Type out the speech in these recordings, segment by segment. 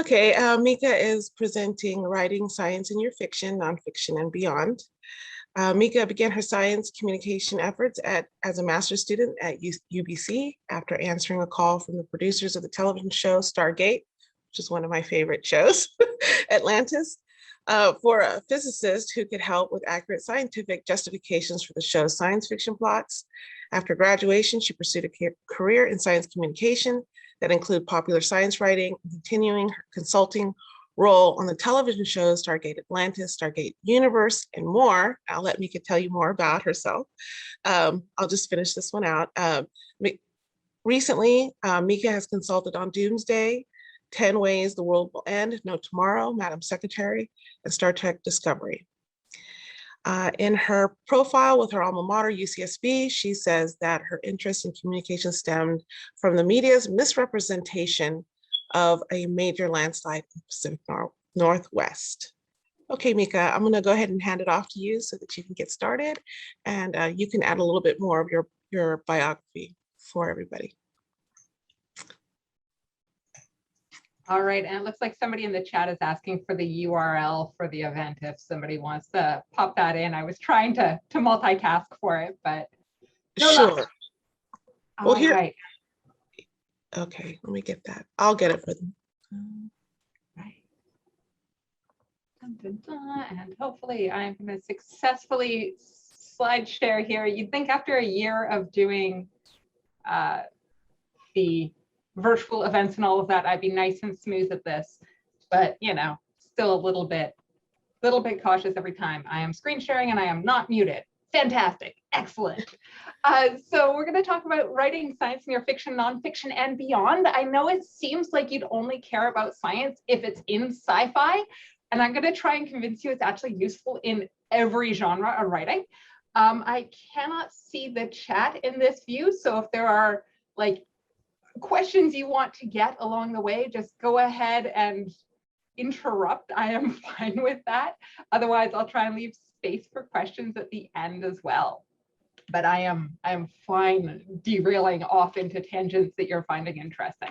Okay, Mika is presenting Writing Science in Your Fiction, Nonfiction, and Beyond. Mika began her science communication efforts as a master's student at UBC after answering a call from the producers of the television show Stargate, which is one of my favorite shows, Atlantis, for a physicist who could help with accurate scientific justifications for the show's science fiction plots. After graduation, she pursued a career in science communication that include popular science writing, continuing her consulting role on the television shows Stargate Atlantis, Stargate Universe, and more. I'll let Mika tell you more about herself. I'll just finish this one out. Recently, Mika has consulted on Doomsday, 10 Ways the World Will End, No Tomorrow, Madam Secretary, and Star Trek Discovery. In her profile with her alma mater, UCSB, she says that her interest in communication stemmed from the media's misrepresentation of a major landslide in the Pacific Northwest. Okay, Mika, I'm gonna go ahead and hand it off to you so that you can get started, and you can add a little bit more of your biography for everybody. All right, and it looks like somebody in the chat is asking for the URL for the event if somebody wants to pop that in. I was trying to multitask for it, but no sure. luck. Well, here. Right. Okay, let me get that. I'll get it for them. Right. Dun, dun, dun. And hopefully I'm going to successfully slide share here. You'd think after a year of doing the virtual events and all of that, I'd be nice and smooth at this, but you know, still a little bit cautious every time. I am screen sharing and I am not muted. Fantastic, excellent. So we're going to talk about writing science in your fiction, nonfiction, and beyond. I know it seems like you'd only care about science if it's in sci-fi, and I'm going to try and convince you it's actually useful in every genre of writing. I cannot see the chat in this view, so if there are like questions you want to get along the way, just go ahead and interrupt. I am fine with that. Otherwise, I'll try and leave space for questions at the end as well. But I am fine derailing off into tangents that you're finding interesting.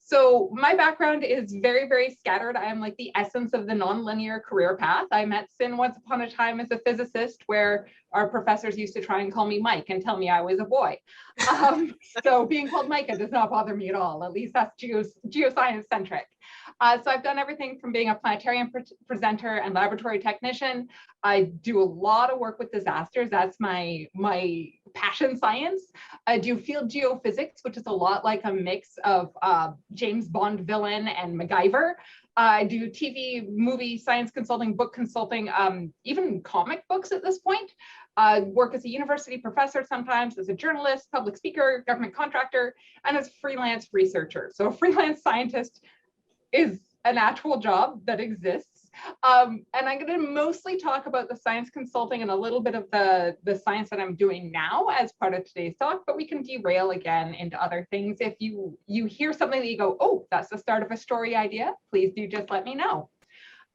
So my background is very, very scattered. I am like the essence of the nonlinear career path. I met Cyn once upon a time as a physicist, where our professors used to try and call me Mike and tell me I was a boy. So being called Mika does not bother me at all. At least that's geoscience centric. So I've done everything from being a planetarium presenter and laboratory technician. I do a lot of work with disasters. That's my passion science. I do field geophysics, which is a lot like a mix of James Bond villain and MacGyver. I do TV, movie, science consulting, book consulting, even comic books at this point. Work as a university professor sometimes, as a journalist, public speaker, government contractor, and as a freelance researcher. So a freelance scientist is an actual job that exists. And I'm going to mostly talk about the science consulting and a little bit of the science that I'm doing now as part of today's talk, but we can derail again into other things. If you hear something that you go, oh, that's the start of a story idea, please do just let me know.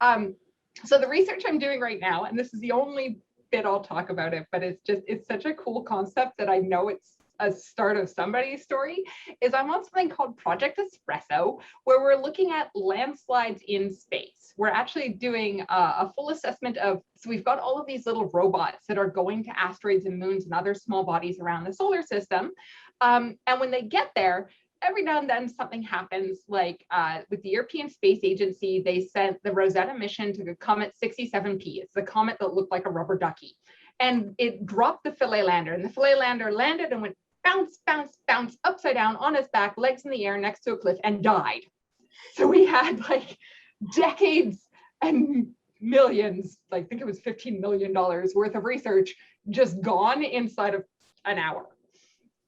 So the research I'm doing right now, and this is the only bit I'll talk about it, but it's such a cool concept that I know it's a start of somebody's story, is I'm on something called Project Espresso, where we're looking at landslides in space. We're actually doing a full assessment of, so we've got all of these little robots that are going to asteroids and moons and other small bodies around the solar system. And when they get there, every now and then something happens, like with the European Space Agency, they sent the Rosetta mission to the comet 67P. It's the comet that looked like a rubber ducky. And it dropped the Philae lander, and the Philae lander landed and went bounce, bounce, bounce, upside down on his back, legs in the air next to a cliff, and died. So we had like decades and millions, I think it was $15 million worth of research just gone inside of an hour.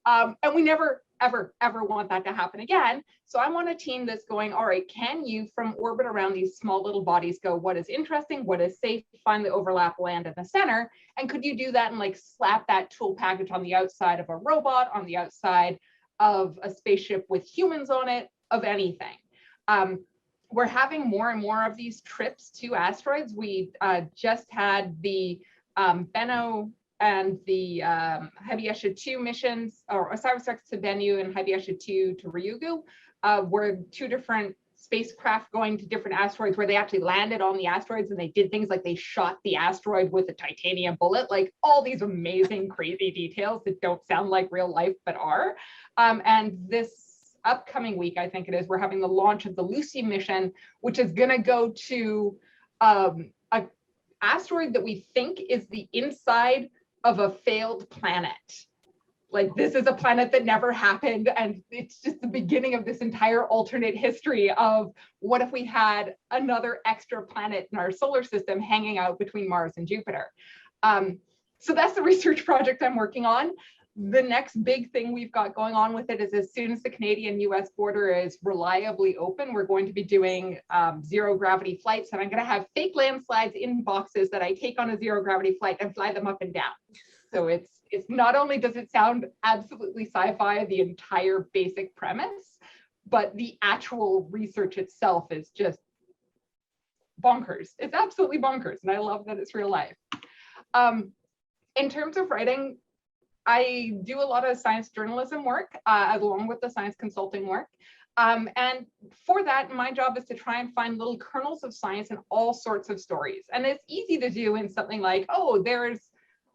And we never, ever, ever want that to happen again. So I'm on a team that's going, all right, can you from orbit around these small little bodies go, what is interesting, what is safe, find the overlap, land in the center? And could you do that and like slap that tool package on the outside of a robot, on the outside of a spaceship with humans on it, of anything? We're having more and more of these trips to asteroids. We just had the Bennu and the Habeasha 2 missions, or OSIRIS-REx to Bennu and Habeasha 2 to Ryugu, were two different spacecraft going to different asteroids where they actually landed on the asteroids and they did things like they shot the asteroid with a titanium bullet, like all these amazing, crazy details that don't sound like real life, but are. And this upcoming week, I think it is, we're having the launch of the Lucy mission, which is going to go to an asteroid that we think is the inside of a failed planet. Like, this is a planet that never happened, and it's just the beginning of this entire alternate history of what if we had another extra planet in our solar system hanging out between Mars and Jupiter. So that's the research project I'm working on. The next big thing we've got going on with it is, as soon as the Canadian-US border is reliably open, we're going to be doing zero gravity flights, and I'm going to have fake landslides in boxes that I take on a zero gravity flight and fly them up and down. So it's not only does it sound absolutely sci-fi, the entire basic premise, but the actual research itself is just bonkers. It's absolutely bonkers, and I love that it's real life. In terms of writing, I do a lot of science journalism work along with the science consulting work. And for that, my job is to try and find little kernels of science in all sorts of stories. And it's easy to do in something like, oh, there's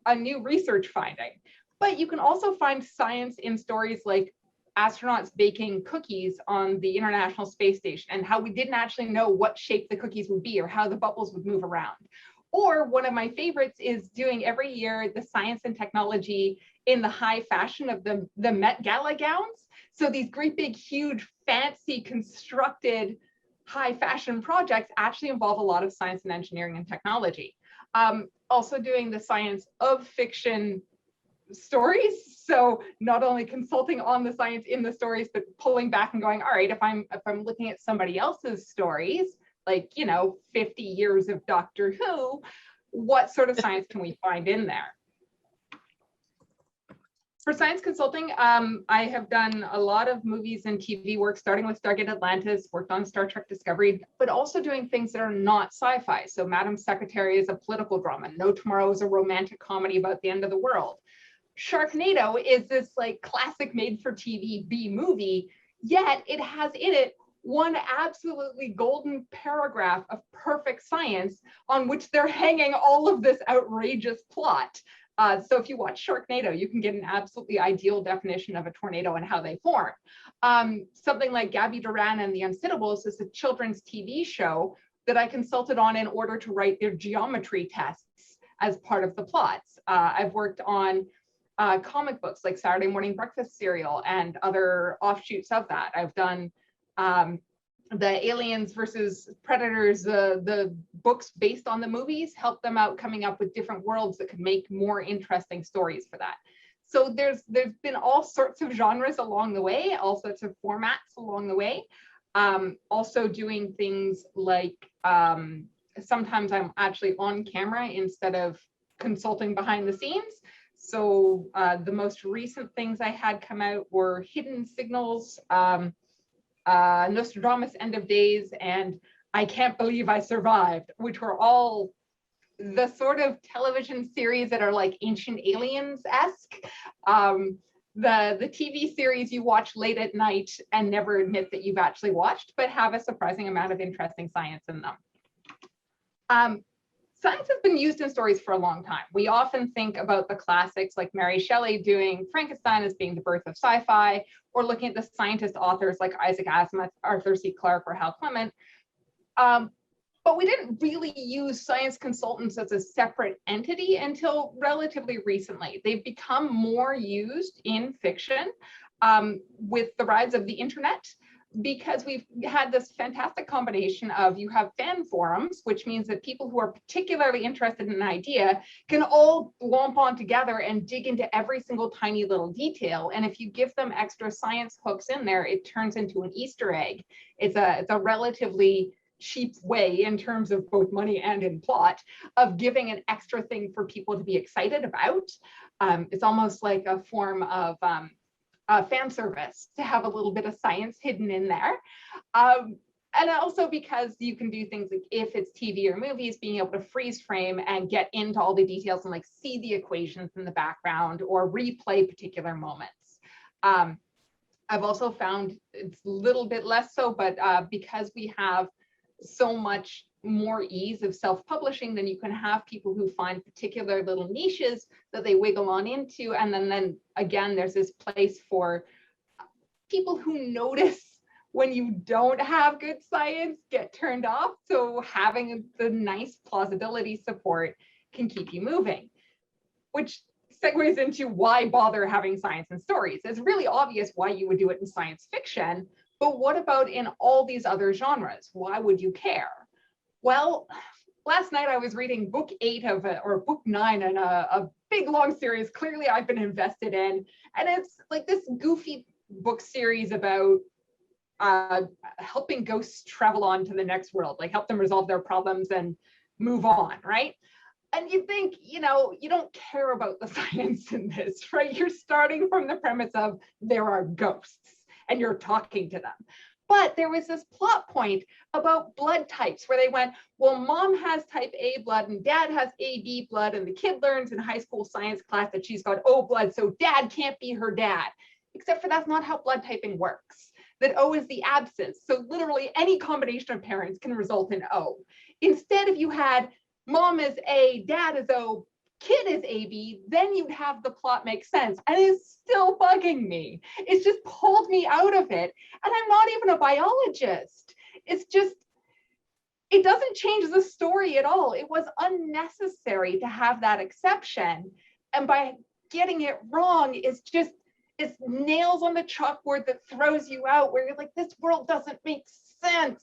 a new research finding. But you can also find science in stories like astronauts baking cookies on the International Space Station and how we didn't actually know what shape the cookies would be or how the bubbles would move around. Or one of my favorites is doing every year the science and technology in the high fashion of the Met Gala gowns. So these great big, huge, fancy, constructed high fashion projects actually involve a lot of science and engineering and technology. Also doing the science of fiction stories. So not only consulting on the science in the stories, but pulling back and going, all right, if I'm looking at somebody else's stories, like, 50 years of Doctor Who, what sort of science can we find in there? For science consulting, I have done a lot of movies and TV work, starting with Stargate Atlantis, worked on Star Trek Discovery, but also doing things that are not sci-fi. So Madam Secretary is a political drama. No Tomorrow is a romantic comedy about the end of the world. Sharknado is this like classic made-for-TV B movie, yet it has in it one absolutely golden paragraph of perfect science on which they're hanging all of this outrageous plot. So if you watch Sharknado, you can get an absolutely ideal definition of a tornado and how they form. Something like Gabby Duran and the Unsittables is a children's TV show that I consulted on in order to write their geometry tests as part of the plots. I've worked on comic books like Saturday Morning Breakfast Cereal and other offshoots of that. I've done the Aliens versus Predators, the books based on the movies, help them out coming up with different worlds that could make more interesting stories for that. So there's been all sorts of genres along the way, all sorts of formats along the way. Also doing things like sometimes I'm actually on camera instead of consulting behind the scenes. So the most recent things I had come out were Hidden Signals, Nostradamus End of Days, and I Can't Believe I Survived, which were all the sort of television series that are like Ancient Aliens-esque. The TV series you watch late at night and never admit that you've actually watched, but have a surprising amount of interesting science in them. Science has been used in stories for a long time. We often think about the classics like Mary Shelley doing Frankenstein as being the birth of sci-fi, or looking at the scientist authors like Isaac Asimov, Arthur C. Clarke, or Hal Clement. But we didn't really use science consultants as a separate entity until relatively recently. They've become more used in fiction with the rise of the internet, because we've had this fantastic combination of, you have fan forums, which means that people who are particularly interested in an idea can all lump on together and dig into every single tiny little detail. And if you give them extra science hooks in there, it turns into an Easter egg. It's a relatively cheap way, in terms of both money and in plot, of giving an extra thing for people to be excited about. It's almost like a form of fan service to have a little bit of science hidden in there. And also because you can do things like, if it's TV or movies, being able to freeze frame and get into all the details and like see the equations in the background or replay particular moments. I've also found it's a little bit less so, but because we have so much more ease of self-publishing, then you can have people who find particular little niches that they wiggle on into. And then again, there's this place for people who notice when you don't have good science get turned off. So having the nice plausibility support can keep you moving, which segues into why bother having science in stories. It's really obvious why you would do it in science fiction, but what about in all these other genres? Why would you care? Well, last night I was reading book 8 of it, or book 9 in a big long series clearly I've been invested in. And it's like this goofy book series about helping ghosts travel on to the next world, like help them resolve their problems and move on, right? And you think, you know, you don't care about the science in this, right? You're starting from the premise of there are ghosts and you're talking to them. But there was this plot point about blood types where they went, well, mom has type A blood and dad has AB blood, and the kid learns in high school science class that she's got O blood, so dad can't be her dad. Except for that's not how blood typing works. That O is the absence. So literally any combination of parents can result in O. Instead, if you had mom is A, dad is O, kid is AB, then you'd have the plot make sense. And it's still bugging me. It's just pulled me out of it. And I'm not even a biologist. It's just, it doesn't change the story at all. It was unnecessary to have that exception. And by getting it wrong, it's nails on the chalkboard that throws you out, where you're like, this world doesn't make sense.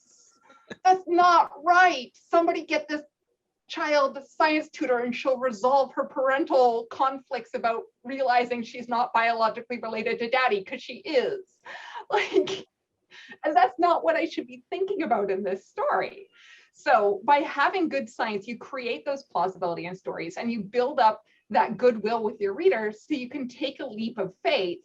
That's not right. Somebody get this child a science tutor and she'll resolve her parental conflicts about realizing she's not biologically related to daddy, because she is. Like, and that's not what I should be thinking about in this story. So by having good science, you create those plausibility in stories and you build up that goodwill with your readers so you can take a leap of faith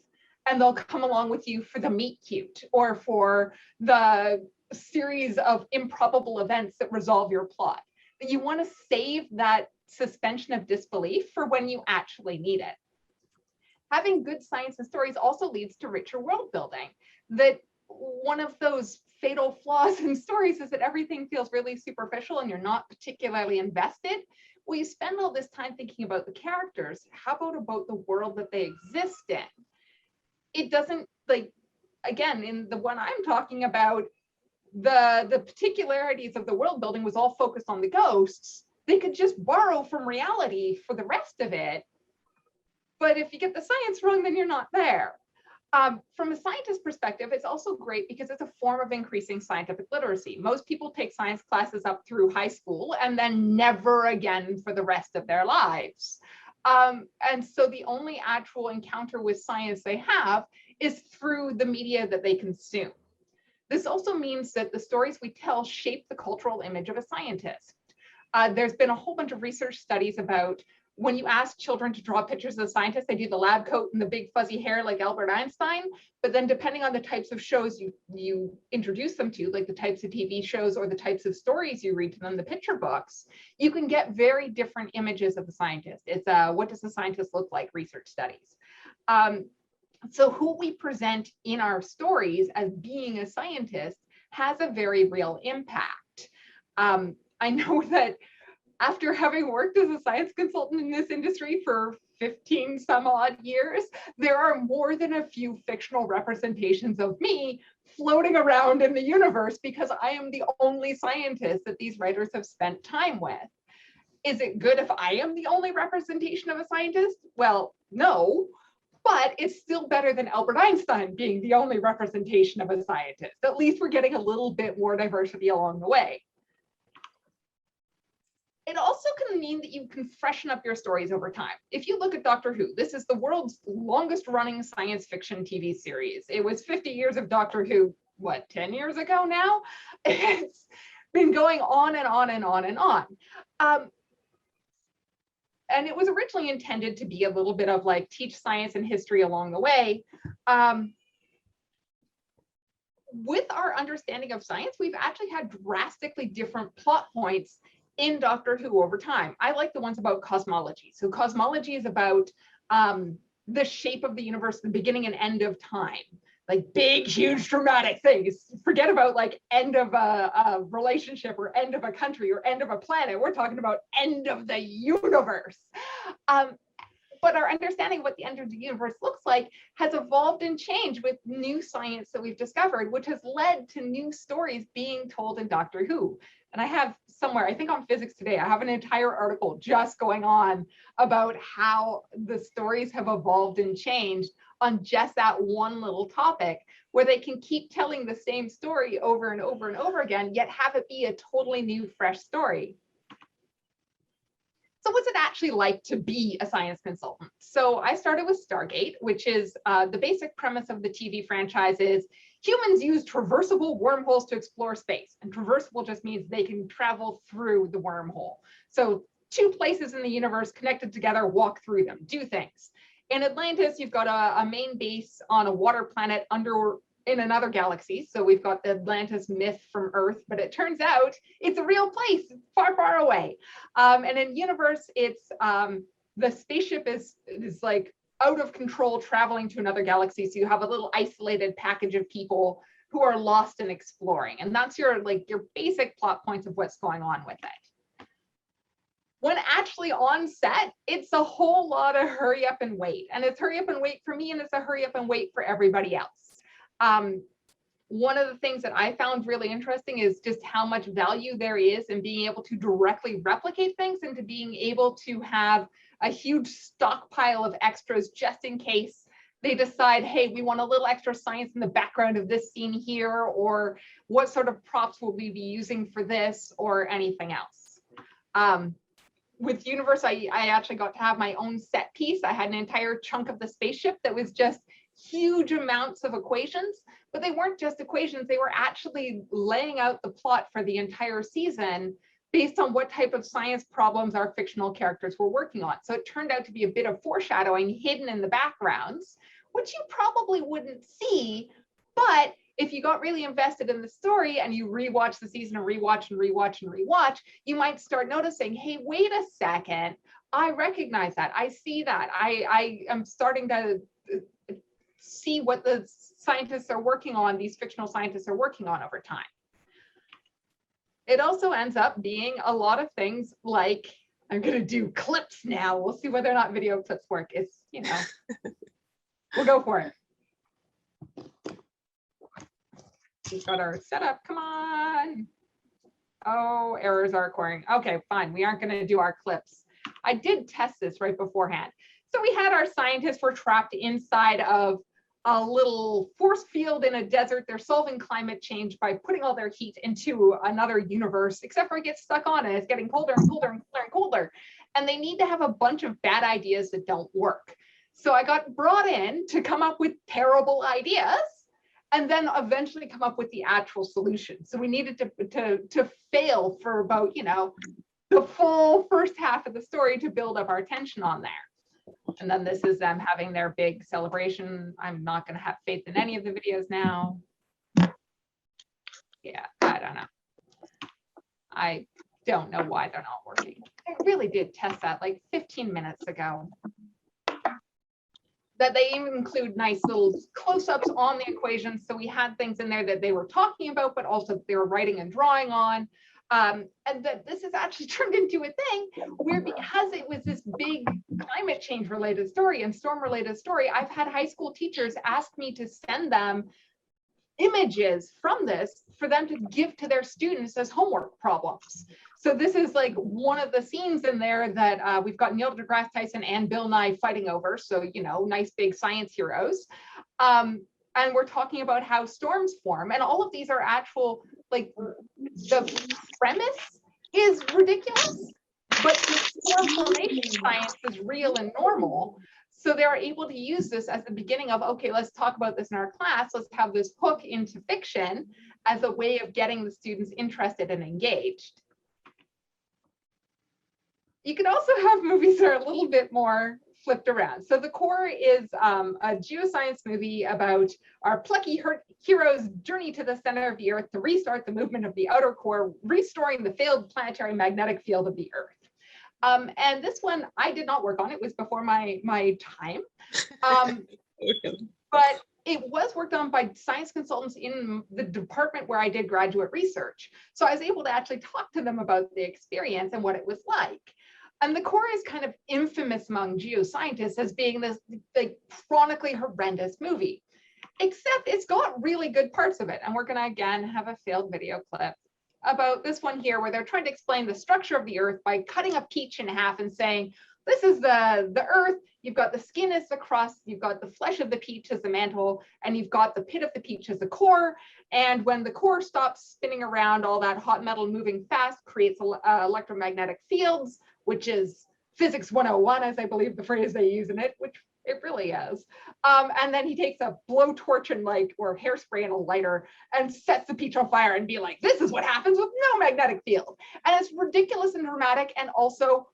and they'll come along with you for the meet cute or for the series of improbable events that resolve your plot. But you want to save that suspension of disbelief for when you actually need it. Having good science in stories also leads to richer world building. That one of those fatal flaws in stories is that everything feels really superficial and you're not particularly invested. Well, you spend all this time thinking about the characters. How about the world that they exist in? It doesn't, like, again, in the one I'm talking about, the particularities of the world building was all focused on the ghosts. They could just borrow from reality for the rest of it. But if you get the science wrong, then you're not there. From a scientist perspective, it's also great because it's a form of increasing scientific literacy. Most people take science classes up through high school and then never again for the rest of their lives. And so the only actual encounter with science they have is through the media that they consume. This also means that the stories we tell shape the cultural image of a scientist. There's been a whole bunch of research studies about when you ask children to draw pictures of the scientists, they do the lab coat and the big fuzzy hair like Albert Einstein. But then depending on the types of shows you introduce them to, like the types of TV shows or the types of stories you read to them, the picture books, you can get very different images of the scientist. It's what does the scientist look like research studies. So who we present in our stories as being a scientist has a very real impact. I know that after having worked as a science consultant in this industry for 15 some odd years, there are more than a few fictional representations of me floating around in the universe because I am the only scientist that these writers have spent time with. Is it good if I am the only representation of a scientist? Well, no, but it's still better than Albert Einstein being the only representation of a scientist. At least we're getting a little bit more diversity along the way. It also can mean that you can freshen up your stories over time. If you look at Doctor Who, this is the world's longest running science fiction TV series. It was 50 years of Doctor Who, what, 10 years ago now? It's been going on and on and on and on. And it was originally intended to be a little bit of like teach science and history along the way. With our understanding of science, we've actually had drastically different plot points in Doctor Who over time. I like the ones about cosmology. So cosmology is about the shape of the universe, the beginning and end of time. like big, huge, dramatic things. Forget about like end of a relationship or end of a country or end of a planet. We're talking about end of the universe. But our understanding of what the end of the universe looks like has evolved and changed with new science that we've discovered, which has led to new stories being told in Doctor Who. And I have somewhere, I think on Physics Today, I have an entire article just going on about how the stories have evolved and changed on just that one little topic, where they can keep telling the same story over and over and over again, yet have it be a totally new, fresh story. So what's it actually like to be a science consultant? So I started with Stargate, which is the basic premise of the TV franchise is humans use traversable wormholes to explore space. And traversable just means they can travel through the wormhole. So two places in the universe connected together, walk through them, do things. In Atlantis, you've got a main base on a water planet in another galaxy. So we've got the Atlantis myth from Earth, but it turns out it's a real place far, far away. And in universe, it's the spaceship is like out of control traveling to another galaxy. So you have a little isolated package of people who are lost and exploring. And that's your basic plot points of what's going on with it. When actually on set, it's a whole lot of hurry up and wait. And it's hurry up and wait for me, and it's a hurry up and wait for everybody else. One of the things that I found really interesting is just how much value there is in being able to directly replicate things and to being able to have a huge stockpile of extras just in case they decide, hey, we want a little extra science in the background of this scene here, or what sort of props will we be using for this, or anything else. With Universe, I actually got to have my own set piece. I had an entire chunk of the spaceship that was just huge amounts of equations, but they weren't just equations. They were actually laying out the plot for the entire season based on what type of science problems our fictional characters were working on. So it turned out to be a bit of foreshadowing hidden in the backgrounds, which you probably wouldn't see, but if you got really invested in the story and you rewatch the season and rewatch and rewatch and rewatch, you might start noticing, hey, wait a second, I recognize that, I see that, I am starting to see what the scientists are working on, these fictional scientists are working on over time. It also ends up being a lot of things like, I'm going to do clips now. We'll see whether or not video clips work. It's, we'll go for it. We've got our setup, come on. Oh, errors are occurring. Okay, fine, we aren't going to do our clips. I did test this right beforehand. So we had our scientists were trapped inside of a little force field in a desert. They're solving climate change by putting all their heat into another universe, except for it gets stuck on it. It's getting colder and colder and colder and colder. And they need to have a bunch of bad ideas that don't work. So I got brought in to come up with terrible ideas and then eventually come up with the actual solution. So we needed to fail for about, the full first half of the story to build up our tension on there. And then this is them having their big celebration. I'm not going to have faith in any of the videos now. Yeah, I don't know. I don't know why they're not working. I really did test that like 15 minutes ago. That they even include nice little close-ups on the equations. So we had things in there that they were talking about, but also they were writing and drawing on. And that this has actually turned into a thing where, because it was this big climate change related story and storm related story, I've had high school teachers ask me to send them images from this for them to give to their students as homework problems. So this is like one of the scenes in there that we've got Neil deGrasse Tyson and Bill Nye fighting over. So, nice big science heroes. And we're talking about how storms form. And all of these are actual, like, the premise is ridiculous, but the storm formation science is real and normal. So they're able to use this as the beginning of, okay, let's talk about this in our class. Let's have this hook into fiction as a way of getting the students interested and engaged. You can also have movies that are a little bit more flipped around. So the core is a geoscience movie about our plucky hero's journey to the center of the Earth to restart the movement of the outer core, restoring the failed planetary magnetic field of the Earth. And this one I did not work on. It was before my time. But it was worked on by science consultants in the department where I did graduate research. So I was able to actually talk to them about the experience and what it was like. And the core is kind of infamous among geoscientists as being this like chronically horrendous movie, except it's got really good parts of it. And we're gonna again have a failed video clip about this one here where they're trying to explain the structure of the Earth by cutting a peach in half and saying, this is the Earth, you've got the skin as the crust, you've got the flesh of the peach as the mantle, and you've got the pit of the peach as the core. And when the core stops spinning around, all that hot metal moving fast creates electromagnetic fields, which is physics 101, as I believe the phrase they use in it, which it really is. And then he takes a blowtorch and or hairspray and a lighter and sets the peach on fire and be like, this is what happens with no magnetic field. And it's ridiculous and dramatic and also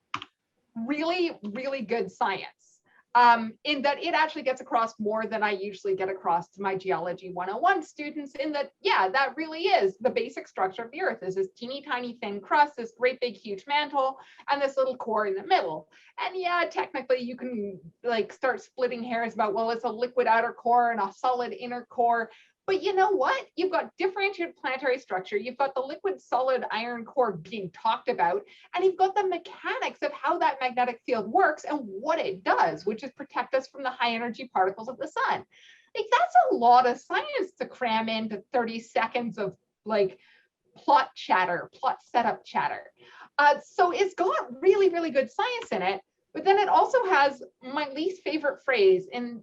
really, really good science. In that it actually gets across more than I usually get across to my Geology 101 students, in that, yeah, that really is the basic structure of the Earth, is this teeny tiny thin crust, this great big huge mantle, and this little core in the middle. And yeah, technically you can start splitting hairs about, well, it's a liquid outer core and a solid inner core. But you know what? You've got differentiated planetary structure. You've got the liquid solid iron core being talked about, and you've got the mechanics of how that magnetic field works and what it does, which is protect us from the high energy particles of the sun. That's a lot of science to cram into 30 seconds of plot setup chatter. So it's got really, really good science in it, but then it also has my least favorite phrase in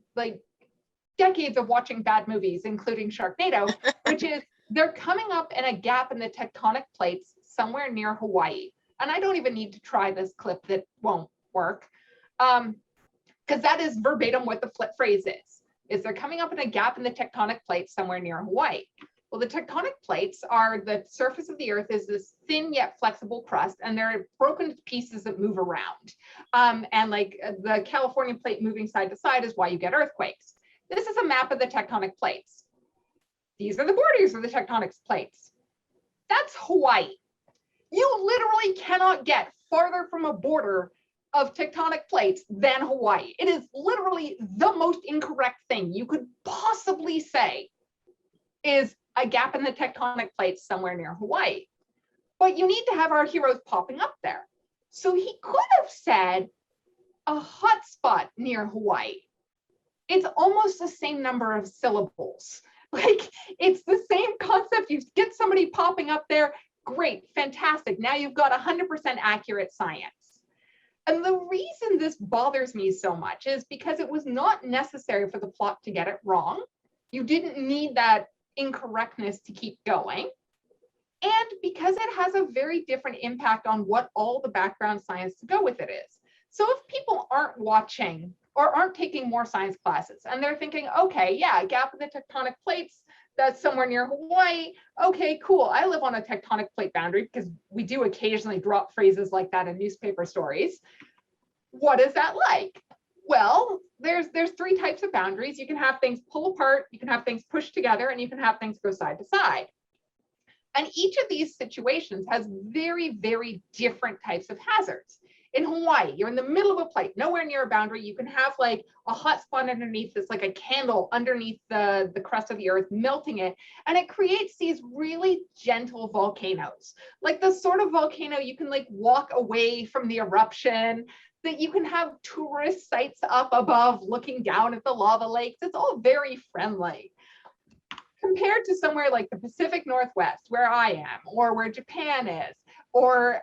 decades of watching bad movies, including Sharknado, which is they're coming up in a gap in the tectonic plates somewhere near Hawaii. And I don't even need to try this clip that won't work, because that is verbatim what the flip phrase is they're coming up in a gap in the tectonic plates somewhere near Hawaii. Well, the tectonic plates are the surface of the Earth is this thin yet flexible crust, and they're broken to pieces that move around. And the California plate moving side to side is why you get earthquakes. This is a map of the tectonic plates. These are the borders of the tectonic plates. That's Hawaii. You literally cannot get farther from a border of tectonic plates than Hawaii. It is literally the most incorrect thing you could possibly say is a gap in the tectonic plates somewhere near Hawaii. But you need to have our heroes popping up there. So he could have said a hot spot near Hawaii. It's almost the same number of syllables. It's the same concept. You get somebody popping up there, great, fantastic. Now you've got 100% accurate science. And the reason this bothers me so much is because it was not necessary for the plot to get it wrong. You didn't need that incorrectness to keep going. And because it has a very different impact on what all the background science to go with it is. So if people aren't watching or aren't taking more science classes, and they're thinking, okay, yeah, gap in the tectonic plates, that's somewhere near Hawaii. Okay, cool. I live on a tectonic plate boundary, because we do occasionally drop phrases like that in newspaper stories. What is that like? Well, there's three types of boundaries. You can have things pull apart, you can have things push together, and you can have things go side to side. And each of these situations has very, very different types of hazards. In Hawaii, you're in the middle of a plate, nowhere near a boundary. You can have a hot spot underneath that's like a candle underneath the crust of the Earth, melting it. And it creates these really gentle volcanoes, like the sort of volcano you can walk away from the eruption, that you can have tourist sites up above looking down at the lava lakes. It's all very friendly. Compared to somewhere like the Pacific Northwest, where I am, or where Japan is, or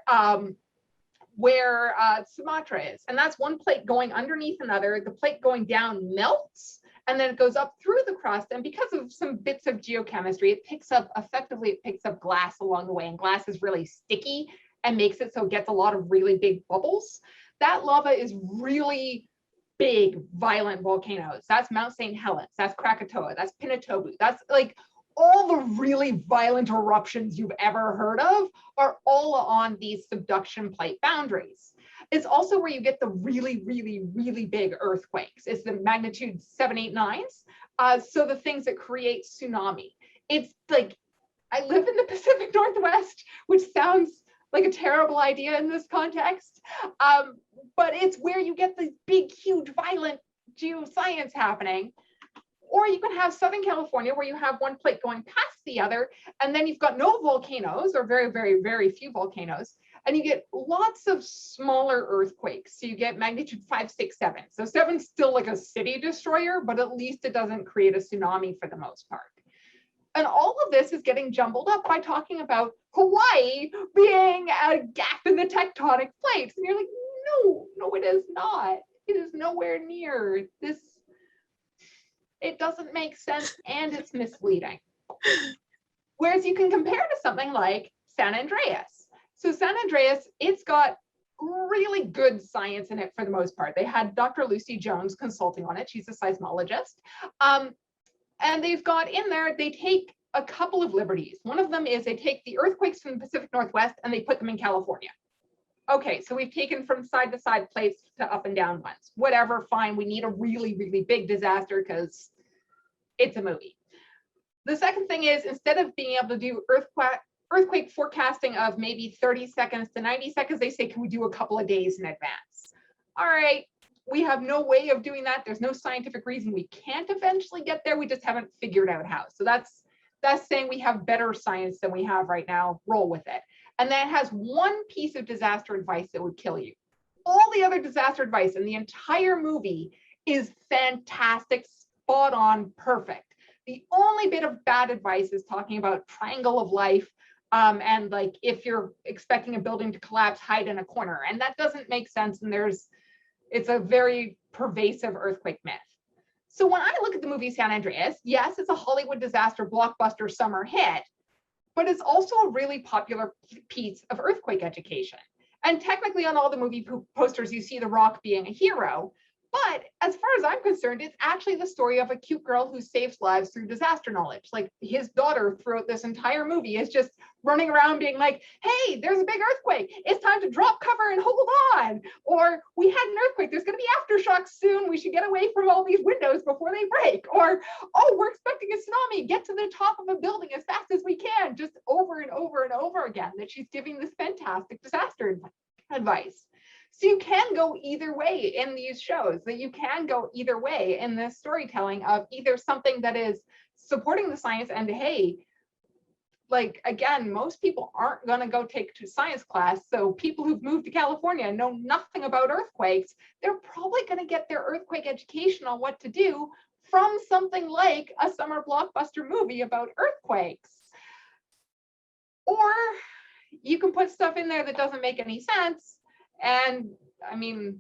where Sumatra is. And that's one plate going underneath another. The plate going down melts, and then it goes up through the crust. And because of some bits of geochemistry, it picks up glass along the way. And glass is really sticky and makes it so it gets a lot of really big bubbles. That lava is really big, violent volcanoes. That's Mount St. Helens, that's Krakatoa, that's Pinatubo. That's all the really violent eruptions you've ever heard of are all on these subduction plate boundaries. It's also where you get the really, really, really big earthquakes. It's the magnitude 7, 8, 9s. So the things that create tsunami. It's I live in the Pacific Northwest, which sounds like a terrible idea in this context. But it's where you get these big, huge, violent geoscience happening. Or you can have Southern California where you have one plate going past the other, and then you've got no volcanoes or very, very, very few volcanoes, and you get lots of smaller earthquakes. So you get magnitude 5, 6, 7. So 7's still like a city destroyer, but at least it doesn't create a tsunami for the most part. And all of this is getting jumbled up by talking about Hawaii being a gap in the tectonic plates. And you're like, no, it is not. It is nowhere near this. It doesn't make sense and it's misleading. Whereas you can compare to something like San Andreas. So San Andreas, it's got really good science in it for the most part. They had Dr. Lucy Jones consulting on it. She's a seismologist. And they've got in there, they take a couple of liberties. One of them is they take the earthquakes from the Pacific Northwest and they put them in California. Okay, so we've taken from side to side plates to up and down ones. Whatever, fine. We need a really, really big disaster because it's a movie. The second thing is, instead of being able to do earthquake forecasting of maybe 30 seconds to 90 seconds, they say, can we do a couple of days in advance? All right, we have no way of doing that. There's no scientific reason we can't eventually get there. We just haven't figured out how. So that's saying we have better science than we have right now. Roll with it. And that has one piece of disaster advice that would kill you. All the other disaster advice in the entire movie is fantastic, spot on, perfect. The only bit of bad advice is talking about triangle of life, and like if you're expecting a building to collapse, hide in a corner. And that doesn't make sense. And it's a very pervasive earthquake myth. So when I look at the movie San Andreas, yes, it's a Hollywood disaster blockbuster summer hit, but it's also a really popular piece of earthquake education. And technically on all the movie posters, you see The Rock being a hero. But as far as I'm concerned, it's actually the story of a cute girl who saves lives through disaster knowledge. Like his daughter throughout this entire movie is just running around being like, hey, there's a big earthquake. It's time to drop cover and hold on. Or we had an earthquake. There's going to be aftershocks soon. We should get away from all these windows before they break. Or, oh, we're expecting a tsunami. Get to the top of a building as fast as we can. Just over and over and over again that she's giving this fantastic disaster advice. So you can go either way in these shows, that you can go either way in this storytelling of either something that is supporting the science and hey, like again, most people aren't going to go take to science class. So people who've moved to California and know nothing about earthquakes, they're probably going to get their earthquake education on what to do from something like a summer blockbuster movie about earthquakes. Or you can put stuff in there that doesn't make any sense. And I mean,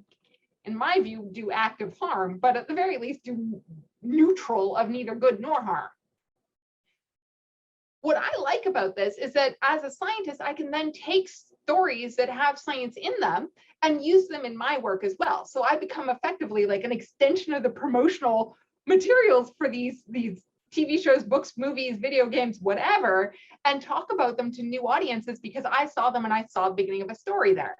in my view, do active harm, but at the very least do neutral of neither good nor harm. What I like about this is that as a scientist, I can then take stories that have science in them and use them in my work as well. So I become effectively like an extension of the promotional materials for these TV shows, books, movies, video games, whatever, and talk about them to new audiences because I saw them and I saw the beginning of a story there.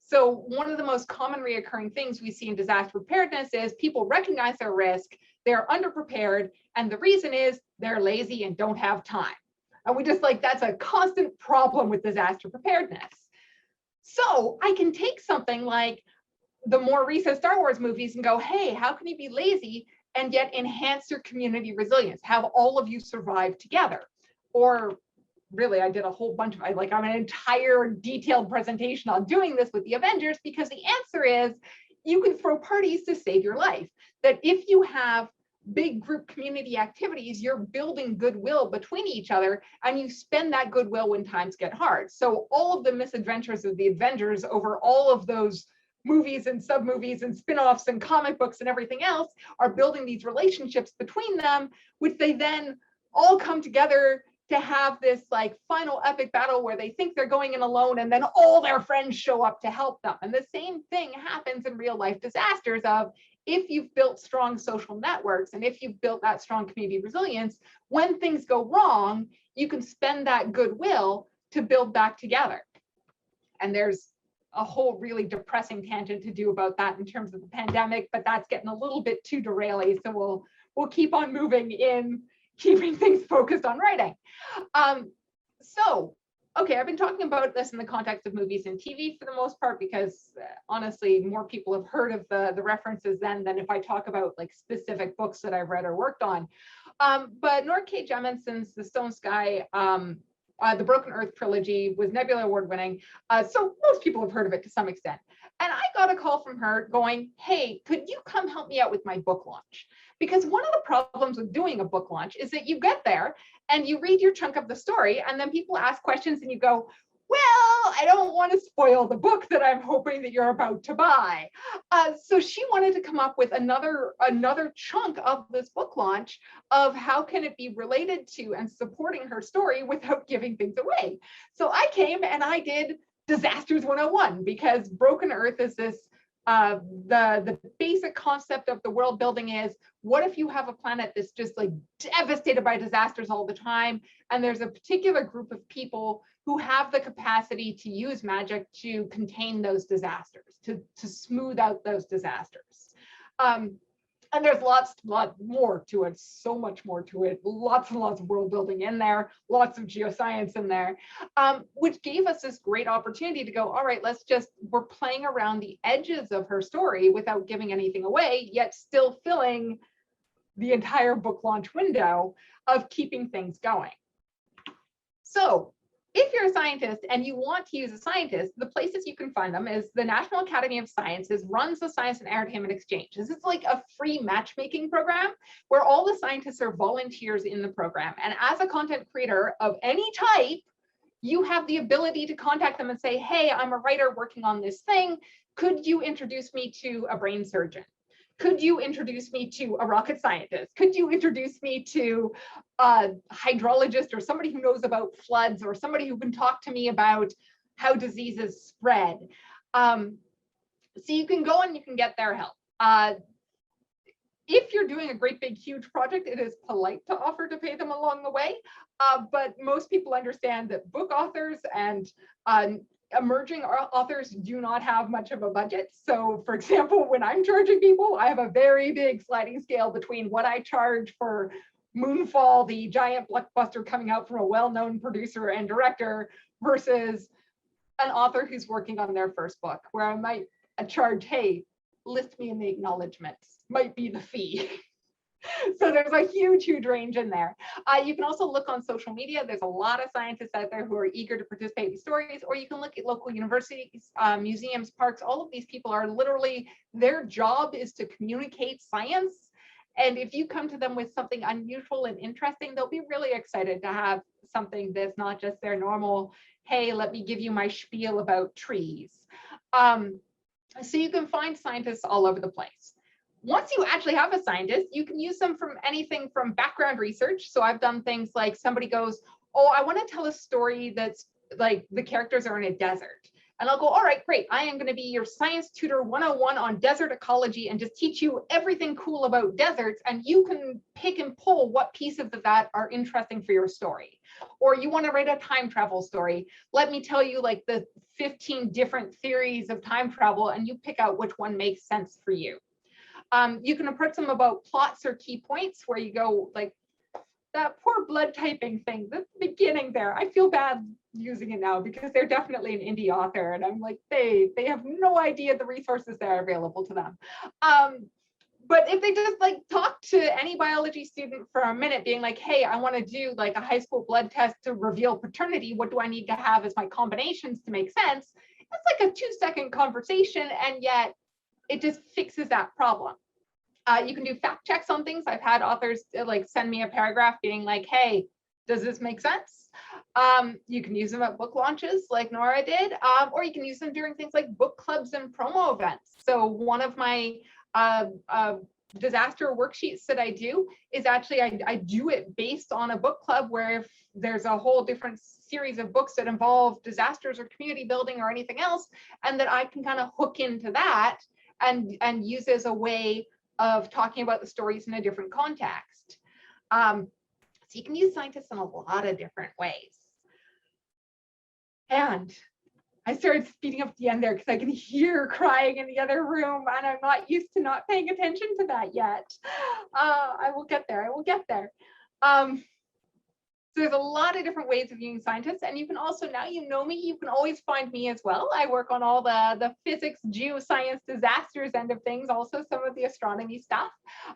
So one of the most common reoccurring things we see in disaster preparedness is people recognize their risk, they're underprepared, and the reason is they're lazy and don't have time. And we just like, that's a constant problem with disaster preparedness. So I can take something like the more recent Star Wars movies and go, hey, how can you be lazy and yet enhance your community resilience? Have all of you survive together? Or really, I did a whole bunch of, I'm an entire detailed presentation on doing this with the Avengers because the answer is you can throw parties to save your life. That if you have big group community activities, you're building goodwill between each other and you spend that goodwill when times get hard. So all of the misadventures of the Avengers over all of those movies and sub-movies and spin-offs and comic books and everything else are building these relationships between them, which they then all come together to have this like final epic battle where they think they're going in alone and then all their friends show up to help them. And the same thing happens in real life disasters of if you've built strong social networks and if you've built that strong community resilience, when things go wrong, you can spend that goodwill to build back together. And there's a whole really depressing tangent to do about that in terms of the pandemic, but that's getting a little bit too deraily. So we'll keep on moving in keeping things focused on writing. So okay, I've been talking about this in the context of movies and TV for the most part, because honestly, more people have heard of the references then than if I talk about like specific books that I've read or worked on. But Nora K. Jemison's The Stone Sky, the Broken Earth trilogy was Nebula Award winning. So most people have heard of it to some extent. And I got a call from her going, hey, could you come help me out with my book launch? Because one of the problems with doing a book launch is that you get there and you read your chunk of the story, and then people ask questions and you go, well, I don't want to spoil the book that I'm hoping that you're about to buy. So she wanted to come up with another chunk of this book launch of how can it be related to and supporting her story without giving things away. So I came and I did Disasters 101, because Broken Earth is this, the basic concept of the world building is, what if you have a planet that's just like devastated by disasters all the time, and there's a particular group of people who have the capacity to use magic to contain those disasters, to smooth out those disasters. And there's lots more to it, so much more to it, lots and lots of world building in there, lots of geoscience in there, which gave us this great opportunity to go, all right, we're playing around the edges of her story without giving anything away, yet still filling the entire book launch window of keeping things going. So if you're a scientist and you want to use a scientist, the places you can find them is the National Academy of Sciences runs the Science and Entertainment Exchange. This is like a free matchmaking program where all the scientists are volunteers in the program. And as a content creator of any type, you have the ability to contact them and say, hey, I'm a writer working on this thing. Could you introduce me to a brain surgeon? Could you introduce me to a rocket scientist? Could you introduce me to a hydrologist or somebody who knows about floods, or somebody who can talk to me about how diseases spread? So you can go and you can get their help. If you're doing a great big huge project, it is polite to offer to pay them along the way. But most people understand that book authors and emerging authors do not have much of a budget. So for example, when I'm charging people, I have a very big sliding scale between what I charge for Moonfall, the giant blockbuster coming out from a well-known producer and director, versus an author who's working on their first book, where I might charge, hey, list me in the acknowledgements, might be the fee. So there's a huge range in there. You can also look on social media. There's a lot of scientists out there who are eager to participate in stories, or you can look at local universities, museums, parks. All of these people are literally, their job is to communicate science. And if you come to them with something unusual and interesting, they'll be really excited to have something that's not just their normal, hey, let me give you my spiel about trees. So you can find scientists all over the place. Once you actually have a scientist, you can use them from anything from background research. So I've done things like somebody goes, oh, I want to tell a story that's like the characters are in a desert. And I'll go, all right, great. I am going to be your science tutor 101 on desert ecology and just teach you everything cool about deserts. And you can pick and pull what pieces of that are interesting for your story. Or you want to write a time travel story. Let me tell you like the 15 different theories of time travel, and you pick out which one makes sense for you. You can approach them about plots or key points, where you go like that poor blood typing thing, the beginning there. I feel bad using it now because they're definitely an indie author, and I'm like, they have no idea the resources that are available to them. But if they just like talk to any biology student for a minute, being like, hey, I want to do like a high school blood test to reveal paternity. What do I need to have as my combinations to make sense? It's like a 2-second conversation, and yet it just fixes that problem. You can do fact checks on things. I've had authors like send me a paragraph being like, hey, does this make sense? You can use them at book launches like Nora did, or you can use them during things like book clubs and promo events. So one of my disaster worksheets that I do is actually, I do it based on a book club, where if there's a whole different series of books that involve disasters or community building or anything else, and that I can kind of hook into that and use as a way of talking about the stories in a different context. So you can use scientists in a lot of different ways. And I started speeding up at the end there because I can hear crying in the other room, and I'm not used to not paying attention to that yet. I will get there. So there's a lot of different ways of viewing scientists, and you can also, now you know me, you can always find me as well. I work on all the physics, geoscience, disasters end of things, also some of the astronomy stuff.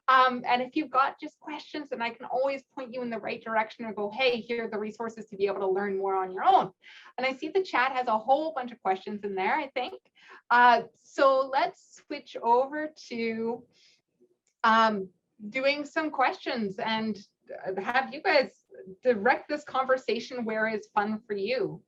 And if you've got just questions, then I can always point you in the right direction and go, hey, here are the resources to be able to learn more on your own. And I see the chat has a whole bunch of questions in there, I think. So let's switch over to doing some questions and have you guys direct this conversation where is fun for you.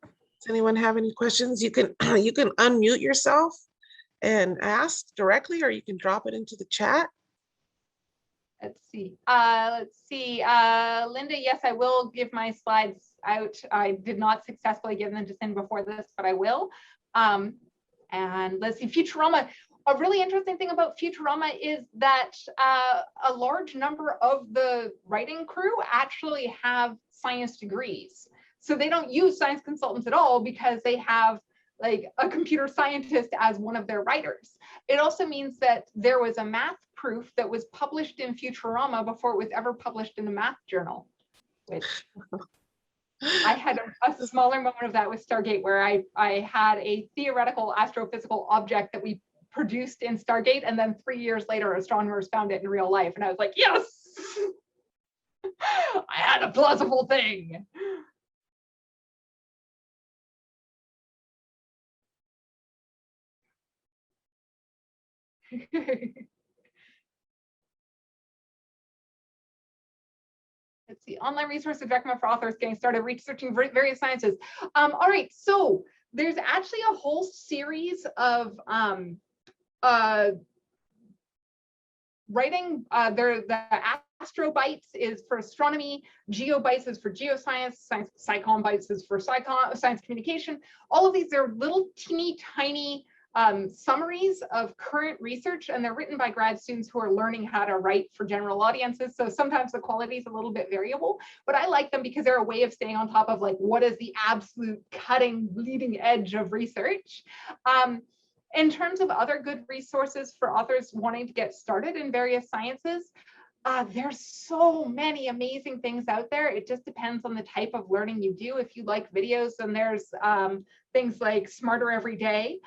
Does anyone have any questions? You can you can unmute yourself and ask directly, or you can drop it into the chat. Let's see. Linda, yes, I will give my slides out. I did not successfully give them to Cyn before this, but I will. And let's see, Futurama. A really interesting thing about Futurama is that a large number of the writing crew actually have science degrees. So they don't use science consultants at all because they have like a computer scientist as one of their writers. It also means that there was a math proof that was published in Futurama before it was ever published in a math journal, which I had a smaller moment of that with Stargate, where I had a theoretical astrophysical object that we produced in Stargate, and then 3 years later astronomers found it in real life, and I was like, yes, I had a plausible thing. Let's see, online resources recommend for authors getting started researching various sciences. All right, so there's actually a whole series of writing. The Astrobytes is for astronomy, Geobytes is for geoscience, Psychonbytes is for science communication. All of these are little teeny tiny summaries of current research, and they're written by grad students who are learning how to write for general audiences. So sometimes the quality is a little bit variable, but I like them because they're a way of staying on top of like what is the absolute cutting bleeding edge of research. In terms of other good resources for authors wanting to get started in various sciences, there's so many amazing things out there. It just depends on the type of learning you do. If you like videos, then there's things like Smarter Every Day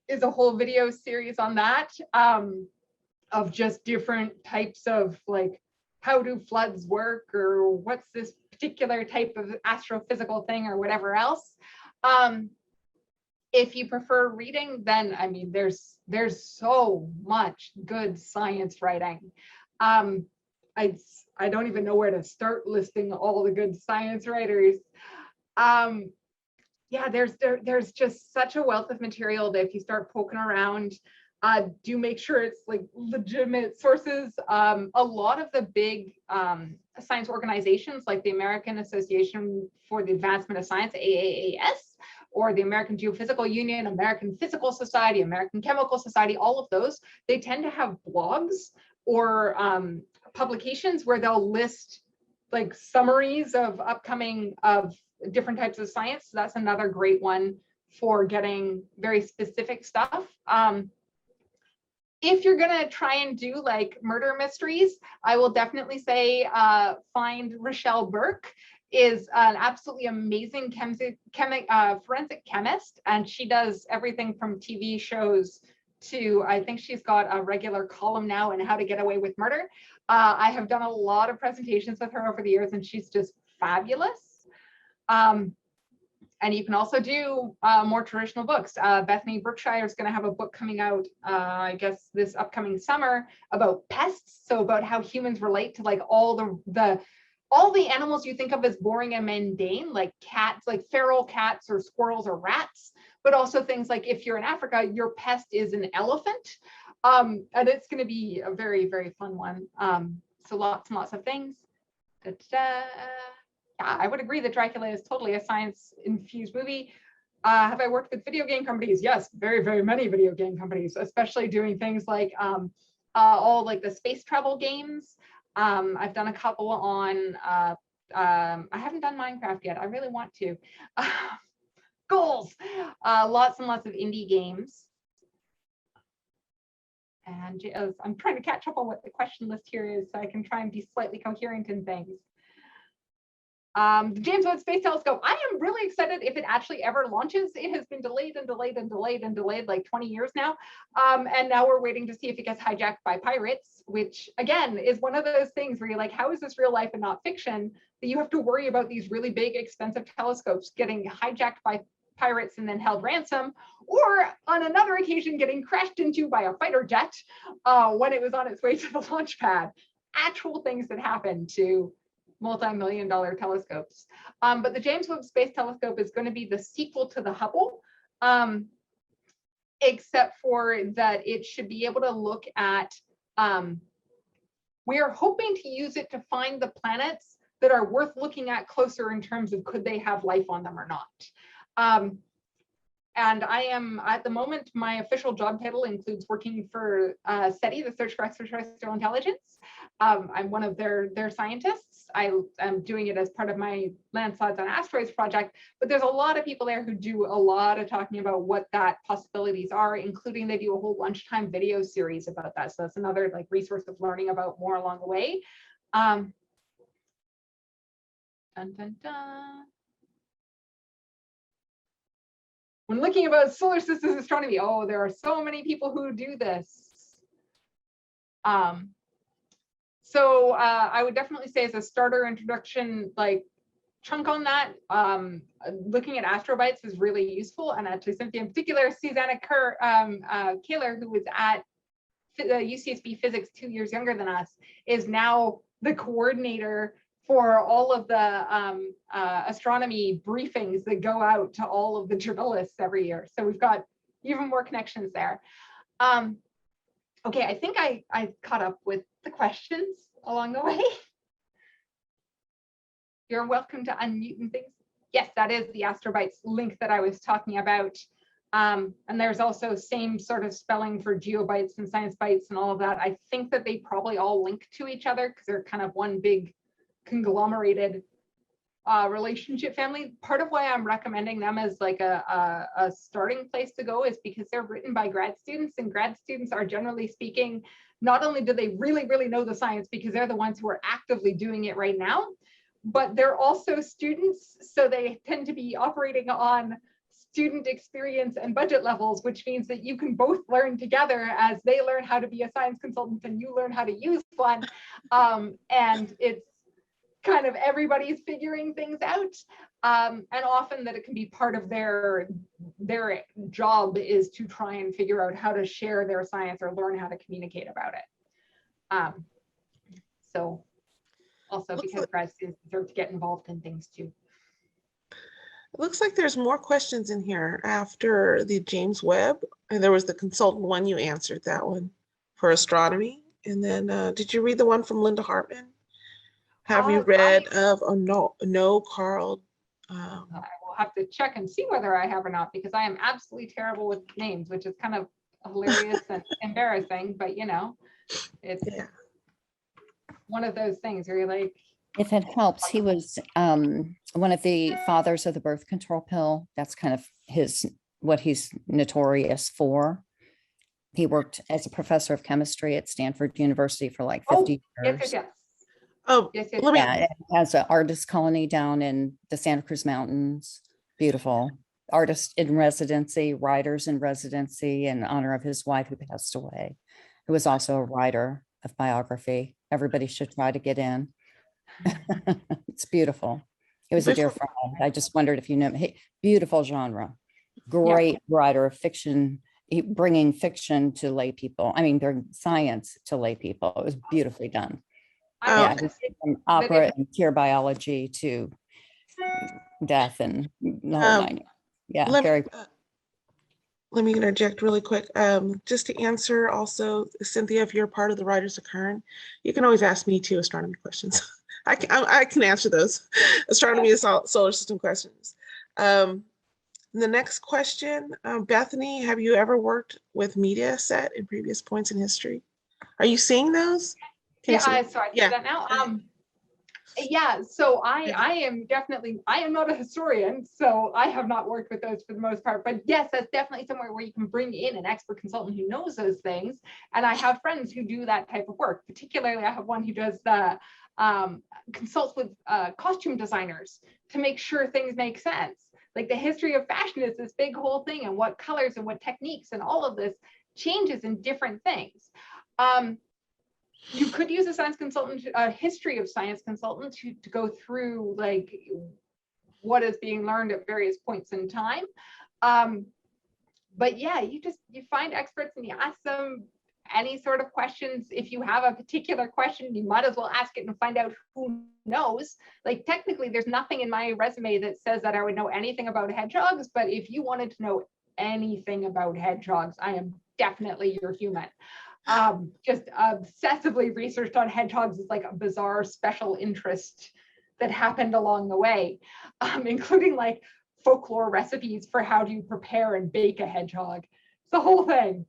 is a whole video series on that, of just different types of like, how do floods work, or what's this particular type of astrophysical thing, or whatever else. If you prefer reading, then I mean, there's so much good science writing. I don't even know where to start listing all the good science writers. Yeah, there's just such a wealth of material that if you start poking around, do make sure it's like legitimate sources. A lot of the big science organizations like the American Association for the Advancement of Science, AAAS, or the American Geophysical Union, American Physical Society, American Chemical Society, all of those, they tend to have blogs or publications where they'll list like summaries of upcoming, of different types of science. So that's another great one for getting very specific stuff. If you're gonna try and do like murder mysteries, I will definitely say find Rochelle Burke. Is an absolutely amazing forensic chemist, and she does everything from TV shows to, I think she's got a regular column now in How to Get Away with Murder. I have done a lot of presentations with her over the years, and she's just fabulous. And you can also do more traditional books. Bethany Brookshire is going to have a book coming out, I guess, this upcoming summer about pests. So about how humans relate to like all the animals you think of as boring and mundane, like cats, like feral cats or squirrels or rats, but also things like if you're in Africa, your pest is an elephant. And it's going to be a very, very fun one. So lots and lots of things. Yeah, I would agree that Dracula is totally a science-infused movie. Have I worked with video game companies? Yes, very, very many video game companies, especially doing things like all like the space travel games. I've done a couple on, I haven't done Minecraft yet. I really want to. Goals. Lots and lots of indie games. And And as I'm trying to catch up on what the question list here is so I can try and be slightly coherent in things. The James Webb Space Telescope, I am really excited if it actually ever launches. It has been delayed and delayed and delayed and delayed like 20 years now. And now we're waiting to see if it gets hijacked by pirates, which again is one of those things where you're like, how is this real life and not fiction? That you have to worry about these really big, expensive telescopes getting hijacked by pirates and then held ransom, or on another occasion getting crashed into by a fighter jet when it was on its way to the launch pad. Actual things that happen to multi-million-dollar telescopes. But the James Webb Space Telescope is going to be the sequel to the Hubble, except for that it should be able to look at, we are hoping to use it to find the planets that are worth looking at closer in terms of could they have life on them or not. And I am, at the moment, my official job title includes working for SETI, the Search for Extraterrestrial Intelligence. I'm one of their scientists. I am doing it as part of my Landslides on Asteroids project, but there's a lot of people there who do a lot of talking about what that possibilities are, including they do a whole lunchtime video series about that. So that's another like resource of learning about more along the way. Dun, dun, dun. When looking about solar systems astronomy, oh, there are so many people who do this. So I would definitely say as a starter introduction, like chunk on that, looking at astrobites is really useful. And actually, Cynthia in particular, Susanna Kaler, who was at the UCSB physics 2 years younger than us, is now the coordinator for all of the astronomy briefings that go out to all of the journalists every year. So we've got even more connections there. Okay, I think I caught up with the questions along the way. You're welcome to unmute and things. Yes, that is the astrobites link that I was talking about. And there's also same sort of spelling for geobites and science bites and all of that. I think that they probably all link to each other because they're kind of one big conglomerated relationship family. Part of why I'm recommending them as like a starting place to go is because they're written by grad students, and grad students are generally speaking, not only do they really, really know the science because they're the ones who are actively doing it right now, but they're also students. So they tend to be operating on student experience and budget levels, which means that you can both learn together as they learn how to be a science consultant and you learn how to use one. And it's kind of everybody's figuring things out. And often that it can be part of their job is to try and figure out how to share their science or learn how to communicate about it. So also because grad students deserve to get involved in things too. It looks like there's more questions in here after the James Webb. And there was the consultant one, you answered that one for astronomy. And then did you read the one from Linda Hartman? Have you read of, oh no, Carl? I will have to check and see whether I have or not, because I am absolutely terrible with names, which is kind of hilarious and embarrassing, but you know, it's one of those things where you're like. If it helps, he was one of the fathers of the birth control pill. That's kind of what he's notorious for. He worked as a professor of chemistry at Stanford University for like 50 years. Yes. Oh, yes. Yeah, it has an artist colony down in the Santa Cruz Mountains. Beautiful. Artist in residency, writers in residency in honor of his wife who passed away, who was also a writer of biography. Everybody should try to get in. It's beautiful. He was a dear friend. I just wondered if you know him. Beautiful genre. Great writer of fiction, bringing fiction to lay people. I mean, their science to lay people. It was beautifully done. From opera and pure biology to death and the whole nine. Yeah, let me interject really quick. Just to answer also, Cynthia, if you're part of the Writers of Current, you can always ask me too astronomy questions. I can answer those astronomy and solar system questions. The next question, Bethany, have you ever worked with media set in previous points in history? Are you seeing those? So I see that now. Yeah, so I am not a historian, so I have not worked with those for the most part, but yes, that's definitely somewhere where you can bring in an expert consultant who knows those things. And I have friends who do that type of work. Particularly, I have one who does the consults with costume designers to make sure things make sense. Like the history of fashion is this big whole thing, and what colors and what techniques and all of this changes in different things. You could use a science consultant, a history of science consultant to go through like what is being learned at various points in time. But yeah, you find experts and you ask them any sort of questions. If you have a particular question, you might as well ask it and find out who knows. Like technically there's nothing in my resume that says that I would know anything about hedgehogs, but if you wanted to know anything about hedgehogs, I am definitely your human. Just obsessively researched on hedgehogs is like a bizarre special interest that happened along the way, including like folklore recipes for how do you prepare and bake a hedgehog. It's the whole thing.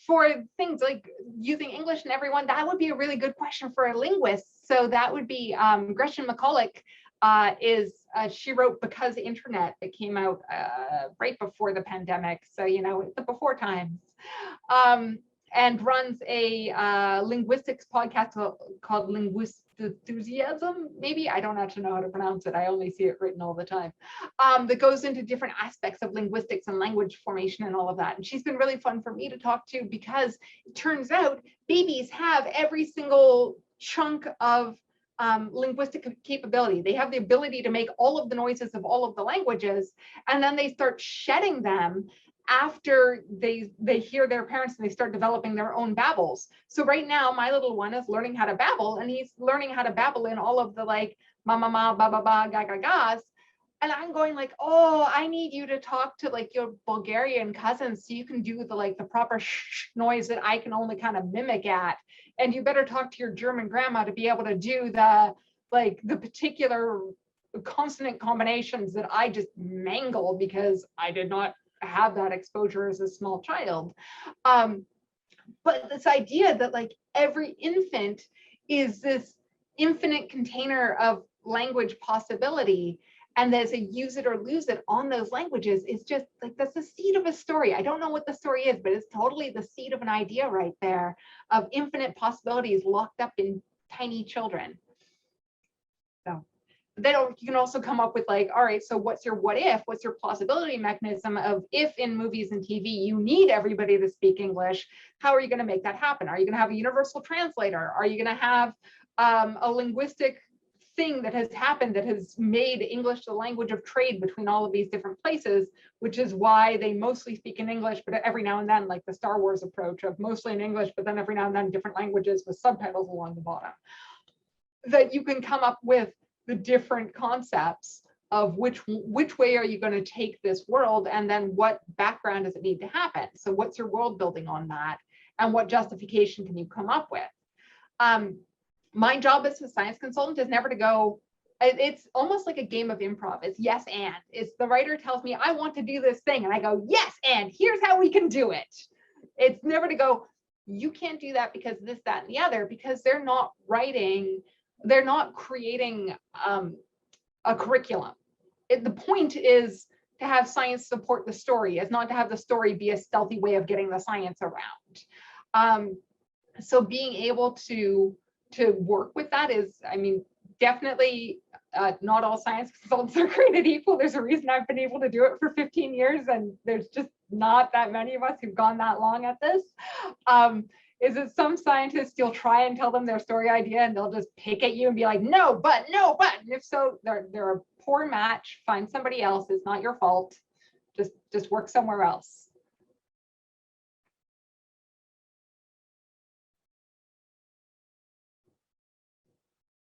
For things like using English and everyone, that would be a really good question for a linguist. So that would be Gretchen McCulloch. She wrote Because the Internet, that came out right before the pandemic, so you know, the before times, and runs a linguistics podcast called Linguistenthusiasm, maybe, I don't actually know how to pronounce it, I only see it written all the time, that goes into different aspects of linguistics and language formation and all of that. And she's been really fun for me to talk to, because it turns out babies have every single chunk of linguistic capability. They have the ability to make all of the noises of all of the languages, and then they start shedding them after they hear their parents and they start developing their own babbles. So right now, my little one is learning how to babble, and he's learning how to babble in all of the like ma ma ma ba ba ba ga ga gas. And I'm going like, oh, I need you to talk to like your Bulgarian cousins so you can do the like the proper shh noise that I can only kind of mimic at. And you better talk to your German grandma to be able to do the like the particular consonant combinations that I just mangle because I did not have that exposure as a small child. But this idea that like every infant is this infinite container of language possibility, and there's a use it or lose it on those languages is just like, that's the seed of a story. I don't know what the story is, but it's totally the seed of an idea right there of infinite possibilities locked up in tiny children. So you can also come up with like, all right, so what's your what if, what's your plausibility mechanism of if in movies and TV you need everybody to speak English, how are you going to make that happen? Are you going to have a universal translator? Are you going to have a linguistic thing that has happened that has made English the language of trade between all of these different places, which is why they mostly speak in English, but every now and then, like the Star Wars approach of mostly in English, but then every now and then different languages with subtitles along the bottom. That you can come up with the different concepts of which way are you going to take this world, and then what background does it need to happen? So what's your world building on that, and what justification can you come up with? My job as a science consultant is never to go, it's almost like a game of improv. It's yes, and it's the writer tells me I want to do this thing, and I go, yes, and here's how we can do it. It's never to go, you can't do that because this, that, and the other, because they're not writing, they're not creating a curriculum. The point is to have science support the story, is not to have the story be a stealthy way of getting the science around. So being able to work with that is, I mean, definitely not all science consultants are created equal. There's a reason I've been able to do it for 15 years, and there's just not that many of us who've gone that long at this. Is that some scientists, you'll try and tell them their story idea and they'll just pick at you and be like, no, but, and if so, they're a poor match. Find somebody else. It's not your fault. Just work somewhere else.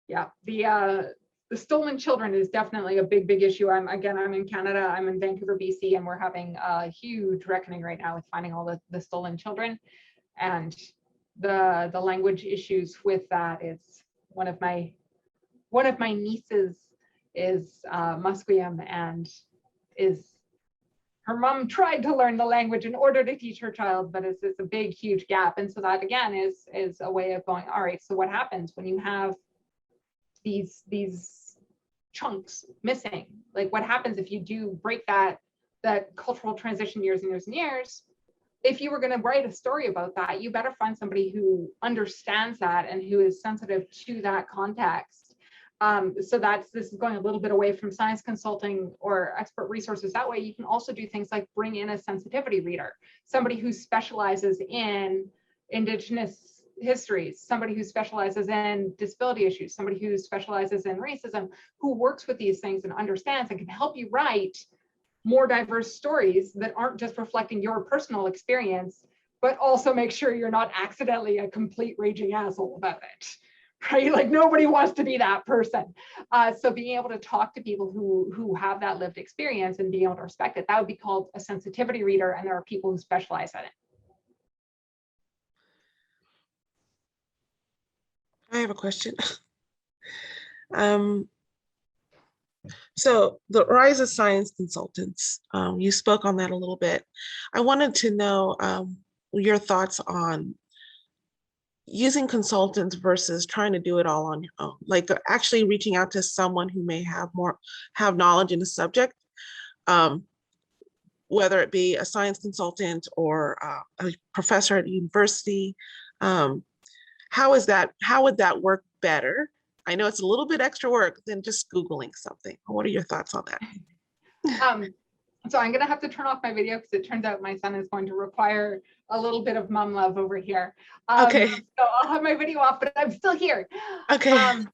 Yeah, the stolen children is definitely a big issue. I'm in Canada, I'm in Vancouver, BC, and we're having a huge reckoning right now with finding all the stolen children. And the language issues with that is one of my nieces is Musqueam and is her mom tried to learn the language in order to teach her child, but it's a big, huge gap. And so that again is a way of going, all right, so what happens when you have these chunks missing? Like what happens if you do break that cultural transition years and years and years? If you were going to write a story about that, you better find somebody who understands that and who is sensitive to that context. So this is going a little bit away from science consulting or expert resources. That way you can also do things like bring in a sensitivity reader, somebody who specializes in Indigenous histories, somebody who specializes in disability issues, somebody who specializes in racism, who works with these things and understands and can help you write more diverse stories that aren't just reflecting your personal experience, but also make sure you're not accidentally a complete raging asshole about it. Right? Like nobody wants to be that person. So being able to talk to people who have that lived experience and being able to respect it, that would be called a sensitivity reader. And there are people who specialize in it. I have a question. So the rise of science consultants, you spoke on that a little bit. I wanted to know your thoughts on using consultants versus trying to do it all on your own, like actually reaching out to someone who may have knowledge in the subject, whether it be a science consultant or a professor at university. How would that work better? I know it's a little bit extra work than just Googling something. What are your thoughts on that? So I'm going to have to turn off my video because it turns out my son is going to require a little bit of mom love over here. Okay. So I'll have my video off, but I'm still here. Okay.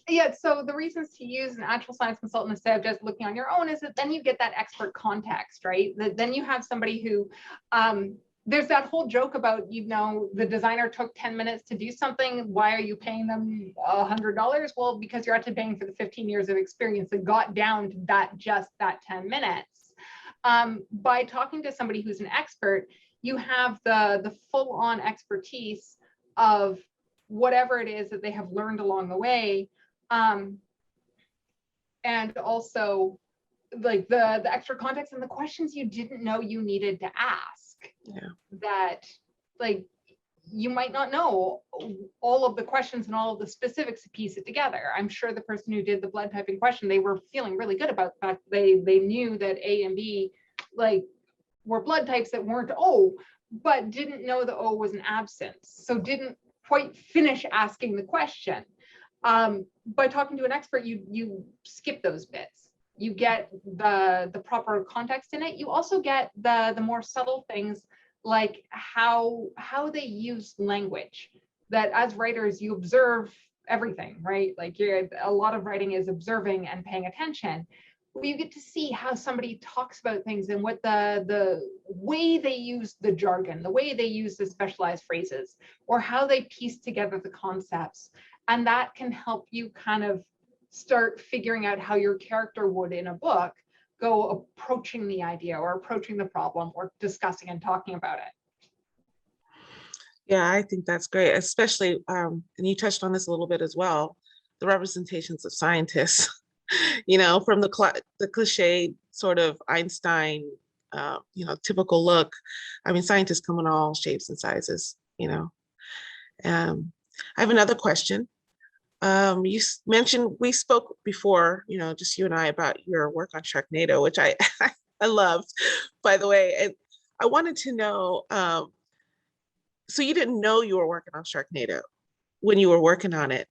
Yeah, so the reasons to use an actual science consultant instead of just looking on your own is that then you get that expert context, right? Then you have somebody who, there's that whole joke about, the designer took 10 minutes to do something. Why are you paying them $100? Well, because you're actually paying for the 15 years of experience that got down to just that 10 minutes. By talking to somebody who's an expert, you have the full-on expertise of whatever it is that they have learned along the way. And also like the extra context and the questions you didn't know you needed to ask. Yeah. That like you might not know all of the questions and all of the specifics to piece it together. I'm sure the person who did the blood typing question, they were feeling really good about the fact they knew that A and B like were blood types that weren't O, but didn't know the O was an absence, so didn't quite finish asking the question. By talking to an expert, you skip those bits. You get the proper context in it. You also get the more subtle things like how they use language. That as writers, you observe everything, right? Like a lot of writing is observing and paying attention. Well, you get to see how somebody talks about things and what the way they use the jargon, the way they use the specialized phrases, or how they piece together the concepts. And that can help you kind of start figuring out how your character would in a book go approaching the idea or approaching the problem or discussing and talking about it. Yeah, I think that's great, especially, and you touched on this a little bit as well, the representations of scientists, from the cliche sort of Einstein, typical look. I mean, scientists come in all shapes and sizes, I have another question. You mentioned, we spoke before, just you and I, about your work on Sharknado, which I loved, by the way. And I wanted to know, so you didn't know you were working on Sharknado when you were working on it.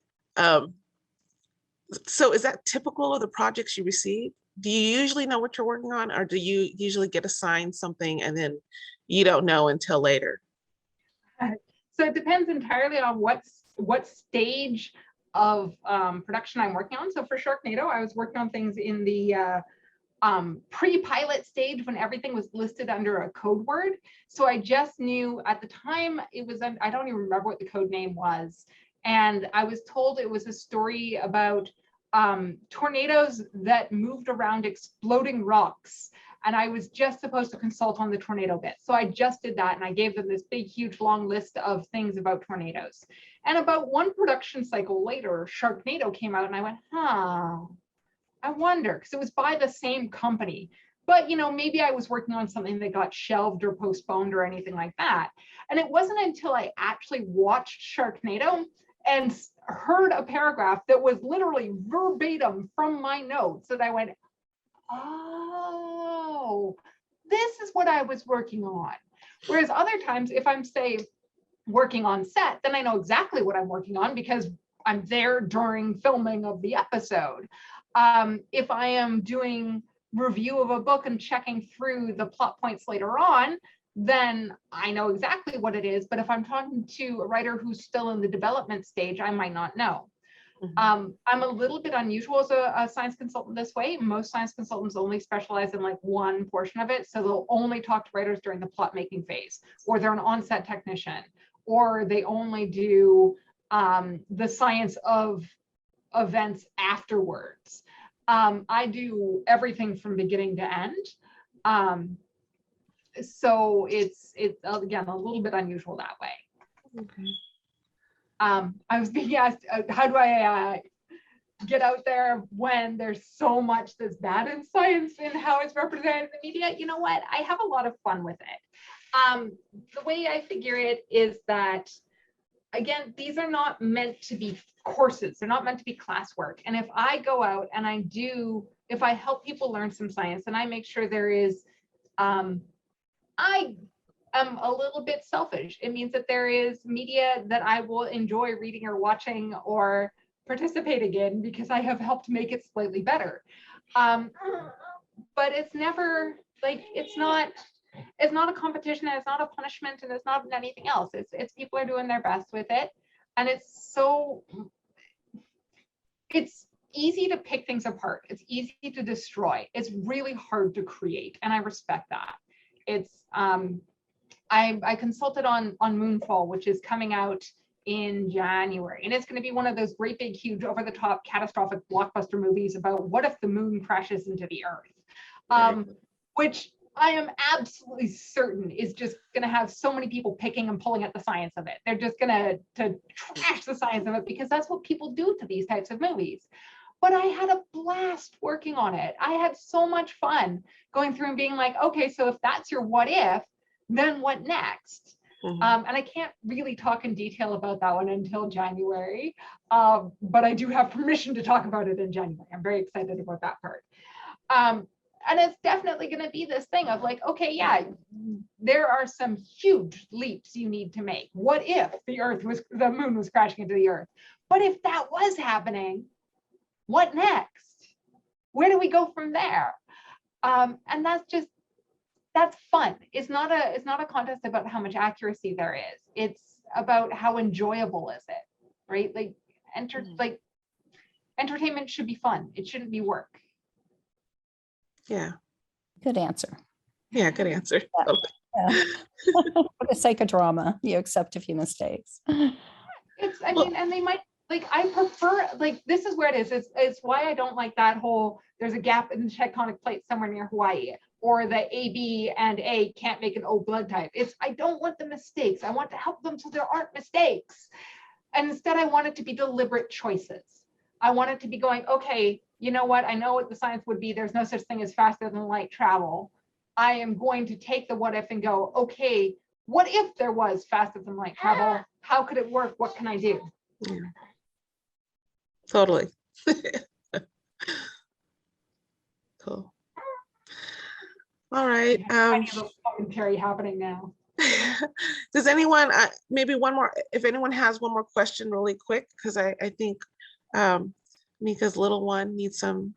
So is that typical of the projects you receive? Do you usually know what you're working on, or do you usually get assigned something and then you don't know until later? So it depends entirely on what stage of production I'm working on. So for Sharknado, I was working on things in the pre-pilot stage when everything was listed under a code word. So I just knew at the time it was, I don't even remember what the code name was. And I was told it was a story about tornadoes that moved around exploding rocks. And I was just supposed to consult on the tornado bit. So I just did that, and I gave them this big, huge, long list of things about tornadoes. And about one production cycle later, Sharknado came out, and I went, I wonder, because it was by the same company. but maybe I was working on something that got shelved or postponed or anything like that. And it wasn't until I actually watched Sharknado and heard a paragraph that was literally verbatim from my notes that I went, oh, this is what I was working on. Whereas other times, if I'm, say, working on set, then I know exactly what I'm working on because I'm there during filming of the episode. If I am doing review of a book and checking through the plot points later on, then I know exactly what it is. But if I'm talking to a writer who's still in the development stage, I might not know. I'm a little bit unusual as a science consultant this way. Most science consultants only specialize in like one portion of it. So they'll only talk to writers during the plot making phase, or they're an on-set technician, or they only do the science of events afterwards. I do everything from beginning to end. So it's again, a little bit unusual that way. Okay. I was being asked, how do I get out there when there's so much that's bad in science and how it's represented in the media? You know what? I have a lot of fun with it. The way I figure it is that, again, these are not meant to be courses. They're not meant to be classwork. And if I go out and if I help people learn some science and I make sure there is, I am a little bit selfish. It means that there is media that I will enjoy reading or watching or participating in because I have helped make it slightly better. But it's never like, it's not a competition, and it's not a punishment, and it's not anything else. It's people are doing their best with it. And it's easy to pick things apart. It's easy to destroy. It's really hard to create. And I respect that. It's, I consulted on Moonfall, which is coming out in January. And it's going to be one of those great big, huge, over the top, catastrophic blockbuster movies about what if the moon crashes into the earth, which I am absolutely certain is just going to have so many people picking and pulling at the science of it. They're just going to trash the science of it because that's what people do to these types of movies. But I had a blast working on it. I had so much fun going through and being like, okay, so if that's your what if, then what next? And I can't really talk in detail about that one until January, but I do have permission to talk about it in January. I'm very excited about that part. And it's definitely going to be this thing of like, okay, yeah, there are some huge leaps you need to make. What if the moon was crashing into the earth? But if that was happening, what next? Where do we go from there? And that's fun. It's not a contest about how much accuracy there is. It's about how enjoyable is it, right? Like entertainment should be fun. It shouldn't be work. Yeah. Good answer. Yeah, good answer. Yeah. Yeah. For the sake of drama, you accept a few mistakes. And they might, like, I prefer, like, this is where it is. It's why I don't like that whole, there's a gap in the tectonic plates somewhere near Hawaii, or the AB and A can't make an O blood type. I don't want the mistakes. I want to help them so there aren't mistakes. And instead, I want it to be deliberate choices. I want it to be going, okay, you know what? I know what the science would be. There's no such thing as faster than light travel. I am going to take the what if and go, okay, what if there was faster than light travel? How could it work? What can I do? Yeah. Totally. Cool. All right. Commentary happening now. Does anyone, maybe one more, if anyone has one more question really quick, because I think Mika's little one needs some